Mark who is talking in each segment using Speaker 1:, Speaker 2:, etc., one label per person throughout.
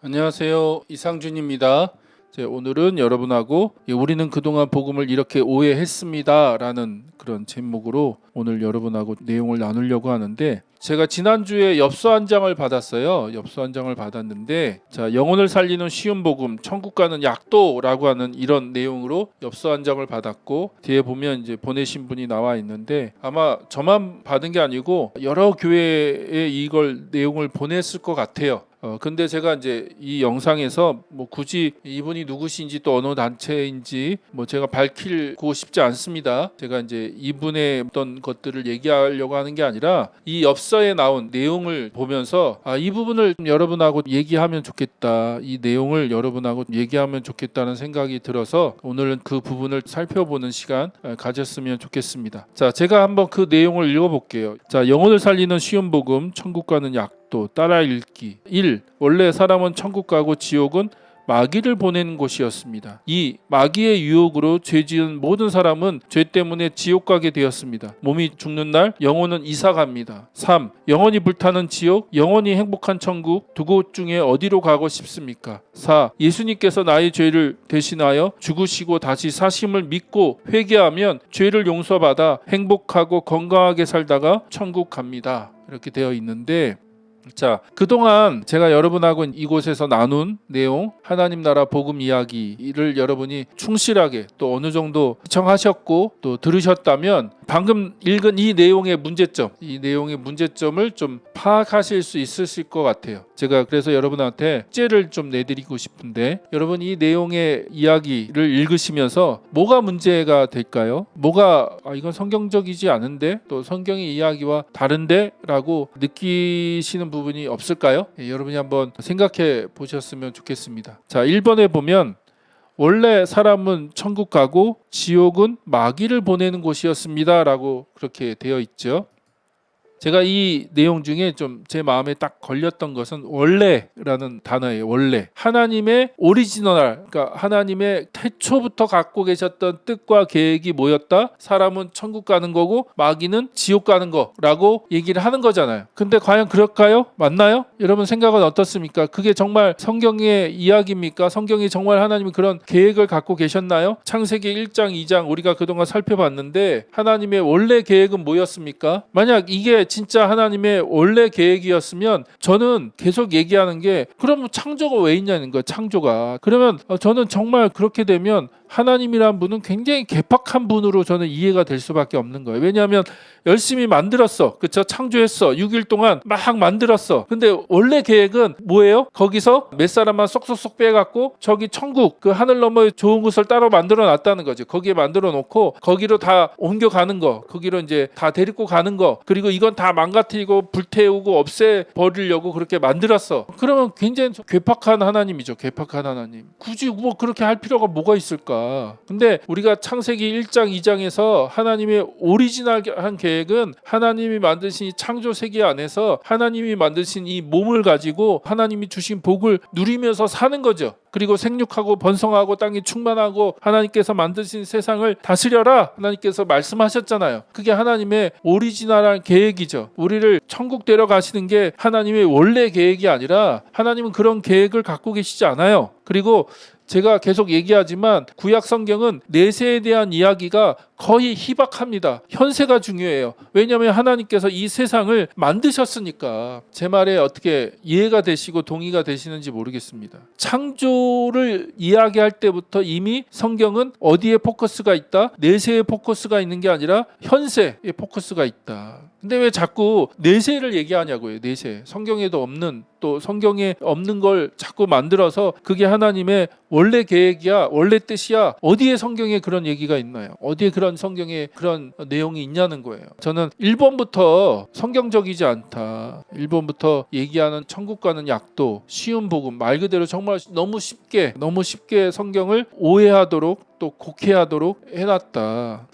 Speaker 1: 안녕하세요. 이상준입니다. 오늘은 여러분하고 우리는 그동안 복음을 이렇게 오해했습니다 라는 그런 제목으로 오늘 여러분하고 내용을 나누려고 하는데, 제가 지난주에 엽서 한 장을 받았어요. 엽서 한 장을 받았는데, 영혼을 살리는 쉬운 복음, 천국 가는 약도라고 하는 이런 내용으로 엽서 한 장을 받았고, 뒤에 보면 이제 보내신 분이 나와 있는데, 아마 저만 받은 게 아니고 여러 교회에 이걸 내용을 보냈을 것 같아요. 근데 제가 이제 이 영상에서 굳이 이분이 누구신지 또 어느 단체인지 제가 밝히고 싶지 않습니다. 제가 이제 이분의 어떤 것들을 얘기하려고 하는 게 아니라 이 엽서에 나온 내용을 보면서 이 부분을 좀 여러분하고 얘기하면 좋겠다, 이 내용을 여러분하고 얘기하면 좋겠다는 생각이 들어서 오늘은 그 부분을 살펴보는 시간 가졌으면 좋겠습니다. 제가 한번 그 내용을 읽어볼게요. 영혼을 살리는 쉬운 복음, 천국 가는 약도, 따라 읽기. 1. 원래 사람은 천국 가고 지옥은 마귀를 보내는 곳이었습니다. 2. 마귀의 유혹으로 죄지은 모든 사람은 죄 때문에 지옥 가게 되었습니다. 몸이 죽는 날 영혼은 이사 갑니다. 3. 영원히 불타는 지옥, 영원히 행복한 천국, 두 곳 중에 어디로 가고 싶습니까? 4. 예수님께서 나의 죄를 대신하여 죽으시고 다시 사심을 믿고 회개하면 죄를 용서받아 행복하고 건강하게 살다가 천국 갑니다. 이렇게 되어 있는데, 그동안 제가 여러분하고 이곳에서 나눈 내용, 하나님 나라 복음 이야기를 여러분이 충실하게 또 어느 정도 시청하셨고 또 들으셨다면 방금 읽은 이 내용의 문제점을 좀 파악하실 수 있으실 것 같아요. 제가 그래서 여러분한테 숙제를 좀 내드리고 싶은데, 여러분 이 내용의 이야기를 읽으시면서 뭐가 문제가 될까요? 이건 성경적이지 않은데, 또 성경의 이야기와 다른데? 라고 느끼시는 부분이 없을까요? 여러분이 한번 생각해 보셨으면 좋겠습니다. 1번에 보면 원래 사람은 천국 가고 지옥은 마귀를 보내는 곳이었습니다 라고 그렇게 되어 있죠. 제가 이 내용 중에 좀 제 마음에 딱 걸렸던 것은 원래라는 단어예요. 원래. 하나님의 오리지널, 그러니까 하나님의 태초부터 갖고 계셨던 뜻과 계획이 뭐였다? 사람은 천국 가는 거고 마귀는 지옥 가는 거라고 얘기를 하는 거잖아요. 근데 과연 그럴까요? 맞나요? 여러분 생각은 어떻습니까? 그게 정말 성경의 이야기입니까? 성경이 정말 하나님이 그런 계획을 갖고 계셨나요? 창세기 1장, 2장 우리가 그동안 살펴봤는데 하나님의 원래 계획은 뭐였습니까? 만약 이게 진짜 하나님의 원래 계획이었으면 저는 계속 얘기하는 게, 그럼 창조가 왜 있냐는 거예요. 창조가. 그러면 저는 정말 그렇게 되면 하나님이란 분은 굉장히 개팍한 분으로 저는 이해가 될 수밖에 없는 거예요. 왜냐하면 열심히 만들었어. 그렇죠? 창조했어. 6일 동안 막 만들었어. 근데 원래 계획은 뭐예요? 거기서 몇 사람만 쏙쏙쏙 빼갖고 저기 천국, 그 하늘 너머의 좋은 곳을 따로 만들어 놨다는 거죠. 거기에 만들어 놓고 거기로 다 옮겨가는 거, 거기로 이제 다 데리고 가는 거, 그리고 이건 다 망가뜨리고 불태우고 없애버리려고 그렇게 만들었어. 그러면 굉장히 괴팍한 하나님이죠. 괴팍한 하나님. 굳이 그렇게 할 필요가 뭐가 있을까? 근데 우리가 창세기 1장 2장에서 하나님의 오리지널한 계획은 하나님이 만드신 이 창조 세계 안에서 하나님이 만드신 이 몸을 가지고 하나님이 주신 복을 누리면서 사는 거죠. 그리고 생육하고 번성하고 땅이 충만하고 하나님께서 만드신 세상을 다스려라, 하나님께서 말씀하셨잖아요. 그게 하나님의 오리지널한 계획이죠. 우리를 천국 데려가시는 게 하나님의 원래 계획이 아니라, 하나님은 그런 계획을 갖고 계시지 않아요. 그리고 제가 계속 얘기하지만 구약 성경은 내세에 대한 이야기가 거의 희박합니다. 현세가 중요해요. 왜냐하면 하나님께서 이 세상을 만드셨으니까. 제 말에 어떻게 이해가 되시고 동의가 되시는지 모르겠습니다. 창조를 이야기할 때부터 이미 성경은 어디에 포커스가 있다? 내세에 포커스가 있는 게 아니라 현세에 포커스가 있다. 근데 왜 자꾸 내세를 얘기하냐고요. 내세. 성경에도 없는, 또 성경에 없는 걸 자꾸 만들어서 그게 하나님의 원래 계획이야, 원래 뜻이야. 어디에 성경에 그런 얘기가 있나요? 어디에 그런 성경에 그런 내용이 있냐는 거예요. 저는 1번부터 성경적이지 않다, 1번부터 얘기하는 천국 가는 약도, 쉬운 복음, 말 그대로 정말 너무 쉽게 성경을 오해하도록 또 곡해하도록 해놨다.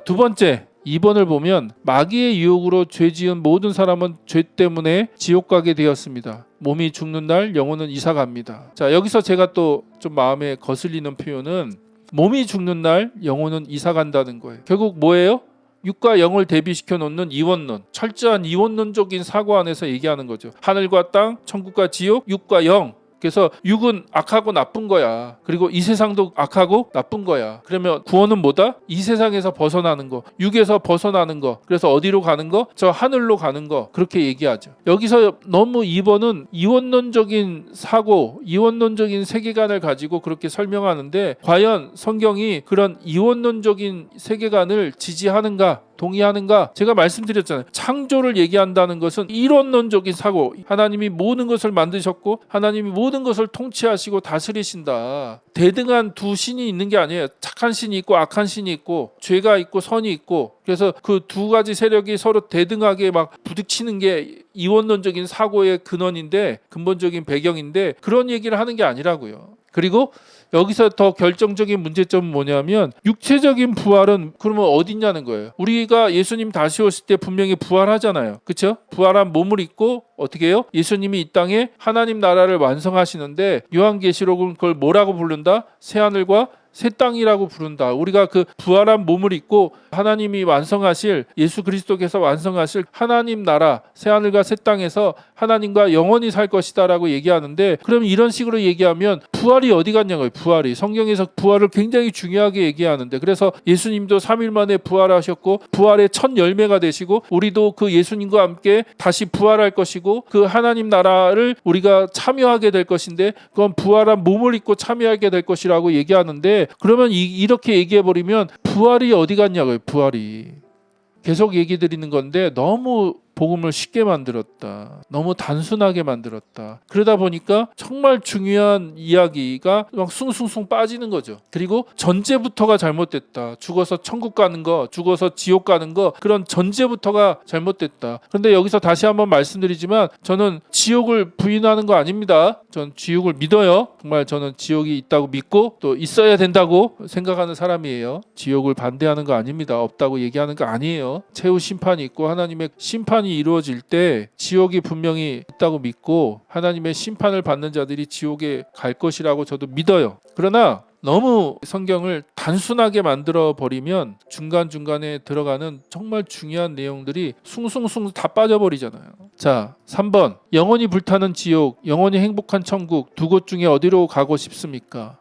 Speaker 1: 두 번째, 2번을 보면 마귀의 유혹으로 죄지은 모든 사람은 죄 때문에 지옥 가게 되었습니다. 몸이 죽는 날 영혼은 이사 갑니다. 여기서 제가 또 좀 마음에 거슬리는 표현은 몸이 죽는 날 영혼은 이사 간다는 거예요. 결국 뭐예요? 육과 영을 대비시켜 놓는 이원론, 철저한 이원론적인 사고 안에서 얘기하는 거죠. 하늘과 땅, 천국과 지옥, 육과 영, 그래서 육은 악하고 나쁜 거야. 그리고 이 세상도 악하고 나쁜 거야. 그러면 구원은 뭐다? 이 세상에서 벗어나는 거, 육에서 벗어나는 거. 그래서 어디로 가는 거? 저 하늘로 가는 거. 그렇게 얘기하죠. 여기서 너무 2번은 이원론적인 사고, 이원론적인 세계관을 가지고 그렇게 설명하는데 과연 성경이 그런 이원론적인 세계관을 지지하는가? 동의하는가? 제가 말씀드렸잖아요. 창조를 얘기한다는 것은 이론론적인 사고, 하나님이 모든 것을 만드셨고 하나님이 모든 것을 통치하시고 다스리신다. 대등한 두 신이 있는 게 아니에요. 착한 신이 있고 악한 신이 있고 죄가 있고 선이 있고, 그래서 그 두 가지 세력이 서로 대등하게 막 부딪히는 게 이원론적인 사고의 근원인데, 근본적인 배경인데, 그런 얘기를 하는 게 아니라고요. 그리고 여기서 더 결정적인 문제점은 뭐냐면 육체적인 부활은 그러면 어디 있냐는 거예요. 우리가 예수님 다시 오실 때 분명히 부활하잖아요. 그렇죠? 부활한 몸을 입고 어떻게 해요? 예수님이 이 땅에 하나님 나라를 완성하시는데 요한계시록은 그걸 뭐라고 부른다? 새하늘과 새 땅이라고 부른다. 우리가 그 부활한 몸을 입고 하나님이 완성하실, 예수 그리스도께서 완성하실 하나님 나라 새하늘과 새 땅에서 하나님과 영원히 살 것이다 라고 얘기하는데, 그럼 이런 식으로 얘기하면 부활이 어디 갔냐고요. 부활이 성경에서 부활을 굉장히 중요하게 얘기하는데, 그래서 예수님도 3일 만에 부활하셨고 부활의 첫 열매가 되시고 우리도 그 예수님과 함께 다시 부활할 것이고 그 하나님 나라를 우리가 참여하게 될 것인데, 그건 부활한 몸을 입고 참여하게 될 것이라고 얘기하는데, 그러면 이렇게 얘기해버리면 부활이 어디 갔냐고요. 부활이 계속 얘기 드리는 건데 너무 복음을 쉽게 만들었다. 너무 단순하게 만들었다. 그러다 보니까 정말 중요한 이야기가 막 숭숭숭 빠지는 거죠. 그리고 전제부터가 잘못됐다. 죽어서 천국 가는 거, 죽어서 지옥 가는 거, 그런 전제부터가 잘못됐다. 그런데 여기서 다시 한번 말씀드리지만 저는 지옥을 부인하는 거 아닙니다. 전 지옥을 믿어요. 정말 저는 지옥이 있다고 믿고 또 있어야 된다고 생각하는 사람이에요. 지옥을 반대하는 거 아닙니다. 없다고 얘기하는 거 아니에요. 최후 심판이 있고 하나님의 심판이 이루어질 때 지옥이 분명히 있다고 믿고 하나님의 심판을 받는 자들이 지옥에 갈 것이라고 저도 믿어요. 그러나 너무 성경을 단순하게 만들어 버리면 중간중간에 들어가는 정말 중요한 내용들이 숭숭숭 다 빠져버리잖아요. 자, 3번. 영원히 불타는 지옥, 영원히 행복한 천국, 두 곳 중에 어디로 가고 싶습니까?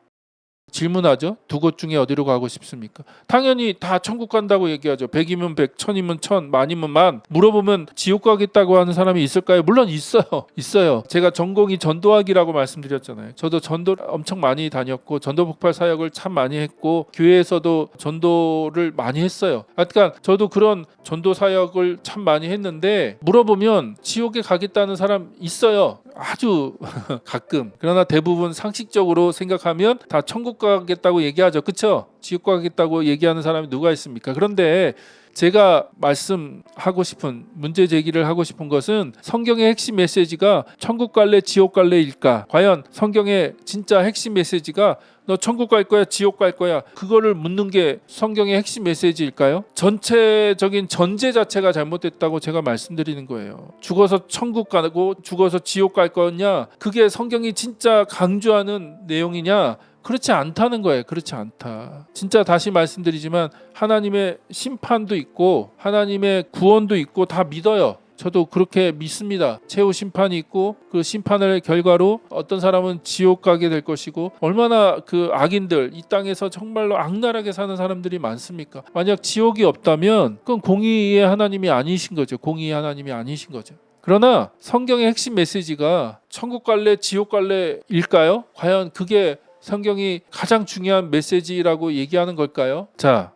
Speaker 1: 질문하죠. 두 곳 중에 어디로 가고 싶습니까? 당연히 다 천국 간다고 얘기하죠. 100이면 100, 1000이면 1000, 만이면 만. 물어보면 지옥 가겠다고 하는 사람이 있을까요? 물론 있어요. 있어요. 제가 전공이 전도학이라고 말씀드렸잖아요. 저도 전도 엄청 많이 다녔고 전도 폭발 사역을 참 많이 했고 교회에서도 전도를 많이 했어요. 그러니까 저도 그런 전도 사역을 참 많이 했는데 물어보면 지옥에 가겠다는 사람 있어요. 아주 가끔. 그러나 대부분 상식적으로 생각하면 다 천국 가겠다고 얘기하죠. 그렇죠? 지옥 가겠다고 얘기하는 사람이 누가 있습니까? 그런데 제가 말씀하고 싶은, 문제 제기를 하고 싶은 것은 성경의 핵심 메시지가 천국 갈래 지옥 갈래일까? 과연 성경의 진짜 핵심 메시지가 너 천국 갈 거야 지옥 갈 거야, 그거를 묻는 게 성경의 핵심 메시지일까요? 전체적인 전제 자체가 잘못됐다고 제가 말씀드리는 거예요. 죽어서 천국 가고 죽어서 지옥 갈 거냐, 그게 성경이 진짜 강조하는 내용이냐? 그렇지 않다는 거예요. 그렇지 않다. 진짜 다시 말씀드리지만 하나님의 심판도 있고 하나님의 구원도 있고 다 믿어요. 저도 그렇게 믿습니다. 최후 심판이 있고 그 심판의 결과로 어떤 사람은 지옥 가게 될 것이고, 얼마나 그 악인들, 이 땅에서 정말로 악랄하게 사는 사람들이 많습니까? 만약 지옥이 없다면 그건 공의의 하나님이 아니신 거죠. 공의의 하나님이 아니신 거죠. 그러나 성경의 핵심 메시지가 천국 갈래 지옥 갈래일까요? 과연 그게 성경이 가장 중요한 메시지라고 얘기하는 걸까요? 자,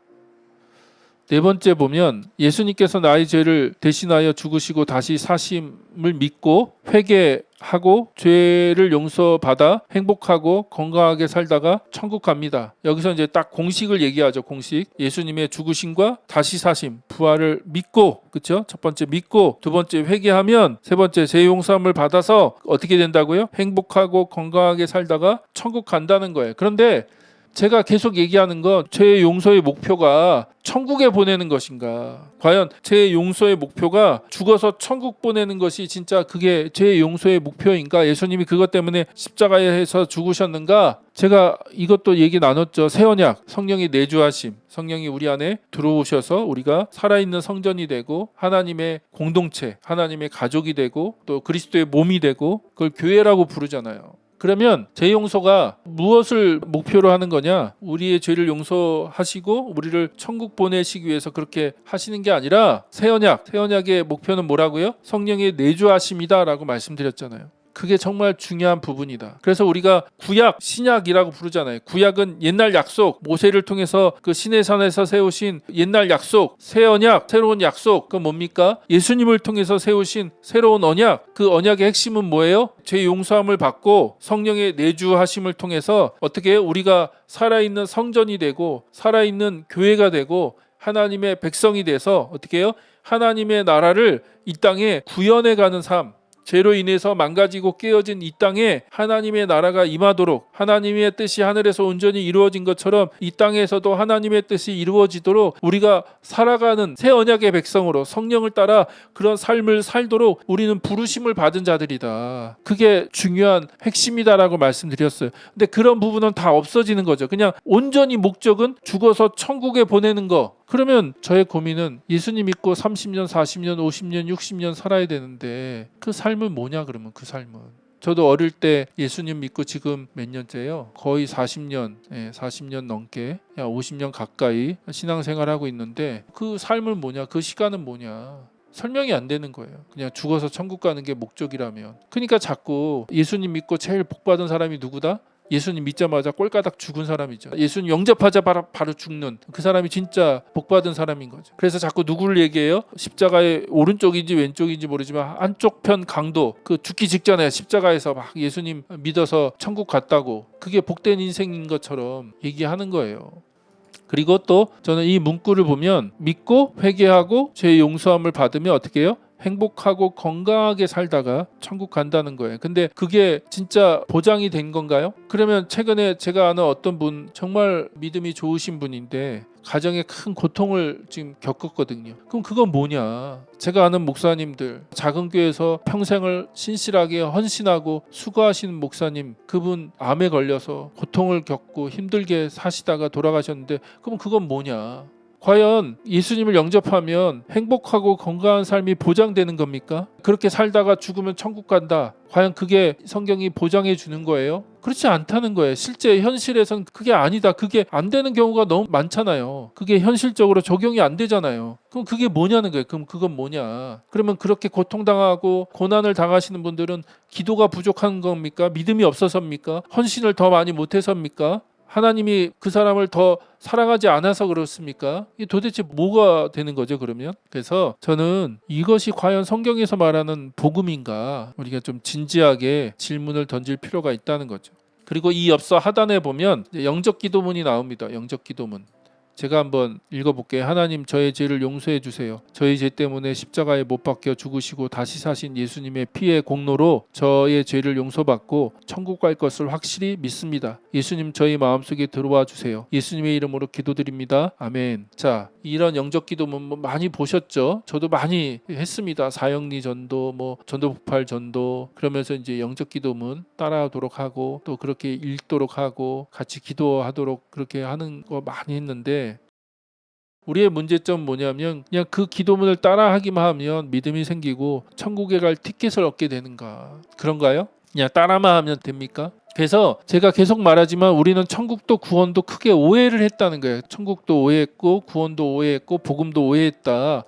Speaker 1: 네 번째 보면 예수님께서 나의 죄를 대신하여 죽으시고 다시 사심을 믿고 회개하고 죄를 용서받아 행복하고 건강하게 살다가 천국 갑니다. 여기서 이제 딱 공식을 얘기하죠. 공식. 예수님의 죽으심과 다시 사심, 부활을 믿고, 그렇죠? 첫 번째 믿고, 두 번째 회개하면, 세 번째 죄 용서함을 받아서 어떻게 된다고요? 행복하고 건강하게 살다가 천국 간다는 거예요. 그런데 제가 계속 얘기하는 건 죄 용서의 목표가 천국에 보내는 것인가? 과연 죄 용서의 목표가 죽어서 천국 보내는 것이 진짜 그게 죄 용서의 목표인가? 예수님이 그것 때문에 십자가에서 죽으셨는가? 제가 이것도 얘기 나눴죠. 새 언약, 성령의 내주하심, 성령이 우리 안에 들어오셔서 우리가 살아있는 성전이 되고 하나님의 공동체, 하나님의 가족이 되고 또 그리스도의 몸이 되고 그걸 교회라고 부르잖아요. 그러면 죄 용서가 무엇을 목표로 하는 거냐? 우리의 죄를 용서하시고 우리를 천국 보내시기 위해서 그렇게 하시는 게 아니라 새 언약의 목표는 뭐라고요? 성령의 내주하심이다라고 말씀드렸잖아요. 그게 정말 중요한 부분이다. 그래서 우리가 구약, 신약이라고 부르잖아요. 구약은 옛날 약속, 모세를 통해서 그 시내산에서 세우신 옛날 약속, 새 언약, 새로운 약속. 그건 뭡니까? 예수님을 통해서 세우신 새로운 언약. 그 언약의 핵심은 뭐예요? 죄 용서함을 받고 성령의 내주하심을 통해서 어떻게 해요? 우리가 살아있는 성전이 되고 살아있는 교회가 되고 하나님의 백성이 돼서 어떻게 해요? 하나님의 나라를 이 땅에 구현해가는 삶, 죄로 인해서 망가지고 깨어진 이 땅에 하나님의 나라가 임하도록, 하나님의 뜻이 하늘에서 온전히 이루어진 것처럼 이 땅에서도 하나님의 뜻이 이루어지도록 우리가 살아가는 새 언약의 백성으로 성령을 따라 그런 삶을 살도록 우리는 부르심을 받은 자들이다. 그게 중요한 핵심이다라고 말씀드렸어요. 근데 그런 부분은 다 없어지는 거죠. 그냥 온전히 목적은 죽어서 천국에 보내는 거. 그러면 저의 고민은 예수님 믿고 30년, 40년, 50년, 60년 살아야 되는데 그 삶은 뭐냐 그러면 그 삶은. 저도 어릴 때 예수님 믿고 지금 몇 년째요? 거의 40년, 40년 넘게, 50년 가까이 신앙생활하고 있는데 그 삶은 뭐냐? 그 시간은 뭐냐? 설명이 안 되는 거예요. 그냥 죽어서 천국 가는 게 목적이라면. 그러니까 자꾸 예수님 믿고 제일 복받은 사람이 누구다? 예수님 믿자마자 꼴가닥 죽은 사람이죠. 예수님 영접하자 바로 죽는 그 사람이 진짜 복받은 사람인 거죠. 그래서 자꾸 누구를 얘기해요? 십자가의 오른쪽인지 왼쪽인지 모르지만 한쪽 편 강도, 그 죽기 직전에 십자가에서 막 예수님 믿어서 천국 갔다고, 그게 복된 인생인 것처럼 얘기하는 거예요. 그리고 또 저는 이 문구를 보면 믿고 회개하고 죄 용서함을 받으면 어떻게 해요? 행복하고 건강하게 살다가 천국 간다는 거예요. 근데 그게 진짜 보장이 된 건가요? 그러면 최근에 제가 아는 어떤 분, 정말 믿음이 좋으신 분인데 가정에 큰 고통을 지금 겪었거든요. 그럼 그건 뭐냐? 제가 아는 목사님들, 작은 교회에서 평생을 신실하게 헌신하고 수고하시는 목사님, 그분 암에 걸려서 고통을 겪고 힘들게 사시다가 돌아가셨는데 그럼 그건 뭐냐? 과연 예수님을 영접하면 행복하고 건강한 삶이 보장되는 겁니까? 그렇게 살다가 죽으면 천국 간다. 과연 그게 성경이 보장해 주는 거예요? 그렇지 않다는 거예요. 실제 현실에선 그게 아니다. 그게 안 되는 경우가 너무 많잖아요. 그게 현실적으로 적용이 안 되잖아요. 그럼 그게 뭐냐는 거예요. 그럼 그건 뭐냐? 그러면 그렇게 고통당하고 고난을 당하시는 분들은 기도가 부족한 겁니까? 믿음이 없어서입니까? 헌신을 더 많이 못해서입니까? 하나님이 그 사람을 더 사랑하지 않아서 그렇습니까? 이게 도대체 뭐가 되는 거죠, 그러면? 그래서 저는 이것이 과연 성경에서 말하는 복음인가? 우리가 좀 진지하게 질문을 던질 필요가 있다는 거죠. 그리고 이 엽서 하단에 보면 영적 기도문이 나옵니다. 영적 기도문. 제가 한번 읽어볼게요. 하나님, 저의 죄를 용서해 주세요. 저희 죄 때문에 십자가에 못 박혀 죽으시고 다시 사신 예수님의 피의 공로로 저의 죄를 용서받고 천국 갈 것을 확실히 믿습니다. 예수님, 저희 마음속에 들어와 주세요. 예수님의 이름으로 기도드립니다. 아멘. 자, 이런 영적 기도문 많이 보셨죠? 저도 많이 했습니다. 사형리 전도, 전도 폭발 전도, 그러면서 이제 영적 기도문 따라하도록 하고 또 그렇게 읽도록 하고 같이 기도하도록 그렇게 하는 거 많이 했는데, 우리의 문제점은 뭐냐면 그냥 그 기도문을 따라하기만 하면 믿음이 생기고 천국에 갈 티켓을 얻게 되는가? 그런가요? 그냥 따라만 하면 됩니까? 그래서 제가 계속 말하지만 우리는 천국도 구원도 크게 오해를 했다는 거예요. 천국도 오해했고 구원도 오해했고 복음도 오해했다.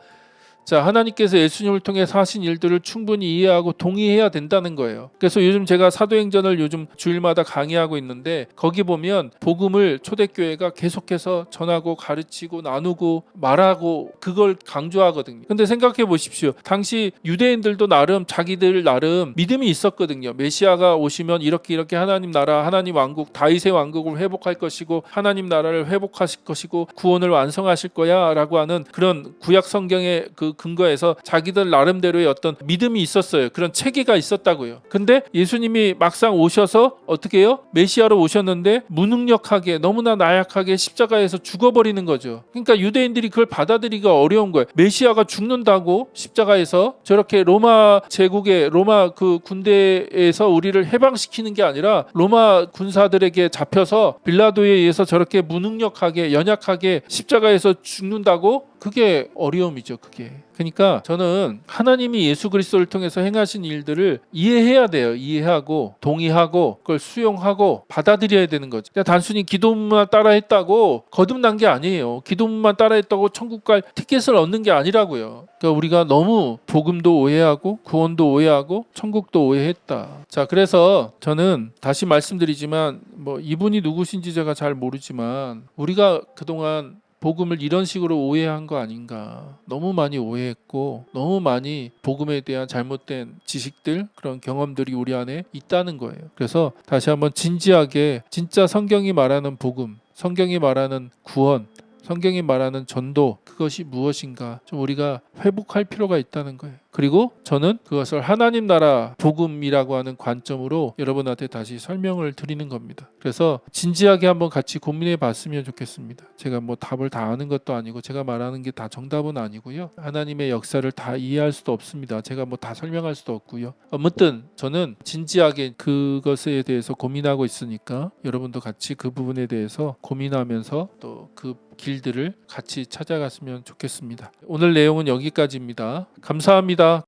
Speaker 1: 자, 하나님께서 예수님을 통해 하신 일들을 충분히 이해하고 동의해야 된다는 거예요. 그래서 요즘 제가 사도행전을 요즘 주일마다 강의하고 있는데 거기 보면 복음을 초대교회가 계속해서 전하고 가르치고 나누고 말하고 그걸 강조하거든요. 근데 생각해 보십시오. 당시 유대인들도 나름 자기들 나름 믿음이 있었거든요. 메시아가 오시면 이렇게 하나님 나라, 하나님 왕국, 다윗의 왕국을 회복할 것이고 하나님 나라를 회복하실 것이고 구원을 완성하실 거야 라고 하는 그런 구약 성경의 그 근거에서 자기들 나름대로의 어떤 믿음이 있었어요. 그런 체계가 있었다고요. 근데 예수님이 막상 오셔서 어떻게 해요? 메시아로 오셨는데 무능력하게 너무나 나약하게 십자가에서 죽어버리는 거죠. 그러니까 유대인들이 그걸 받아들이기가 어려운 거예요. 메시아가 죽는다고 십자가에서 저렇게 로마 제국의 로마 그 군대에서 우리를 해방시키는 게 아니라 로마 군사들에게 잡혀서 빌라도에 의해서 저렇게 무능력하게 연약하게 십자가에서 죽는다고? 그게 어려움이죠. 그게. 그러니까 저는 하나님이 예수 그리스도를 통해서 행하신 일들을 이해해야 돼요. 이해하고 동의하고 그걸 수용하고 받아들여야 되는 거죠. 그냥 단순히 기도문만 따라했다고 거듭난 게 아니에요. 기도문만 따라했다고 천국 갈 티켓을 얻는 게 아니라고요. 그러니까 우리가 너무 복음도 오해하고 구원도 오해하고 천국도 오해했다. 자, 그래서 저는 다시 말씀드리지만 뭐 이분이 누구신지 제가 잘 모르지만 우리가 그동안 복음을 이런 식으로 오해한 거 아닌가. 너무 많이 오해했고 너무 많이 복음에 대한 잘못된 지식들, 그런 경험들이 우리 안에 있다는 거예요. 그래서 다시 한번 진지하게 진짜 성경이 말하는 복음, 성경이 말하는 구원, 성경이 말하는 전도, 그것이 무엇인가 좀 우리가 회복할 필요가 있다는 거예요. 그리고 저는 그것을 하나님 나라 복음이라고 하는 관점으로 여러분한테 다시 설명을 드리는 겁니다. 그래서 진지하게 한번 같이 고민해 봤으면 좋겠습니다. 제가 뭐 답을 다 아는 것도 아니고 제가 말하는 게 다 정답은 아니고요. 하나님의 역사를 다 이해할 수도 없습니다. 제가 뭐 다 설명할 수도 없고요. 아무튼 저는 진지하게 그것에 대해서 고민하고 있으니까 여러분도 같이 그 부분에 대해서 고민하면서 또 그 길들을 같이 찾아갔으면 좋겠습니다. 오늘 내용은 여기까지입니다. 감사합니다.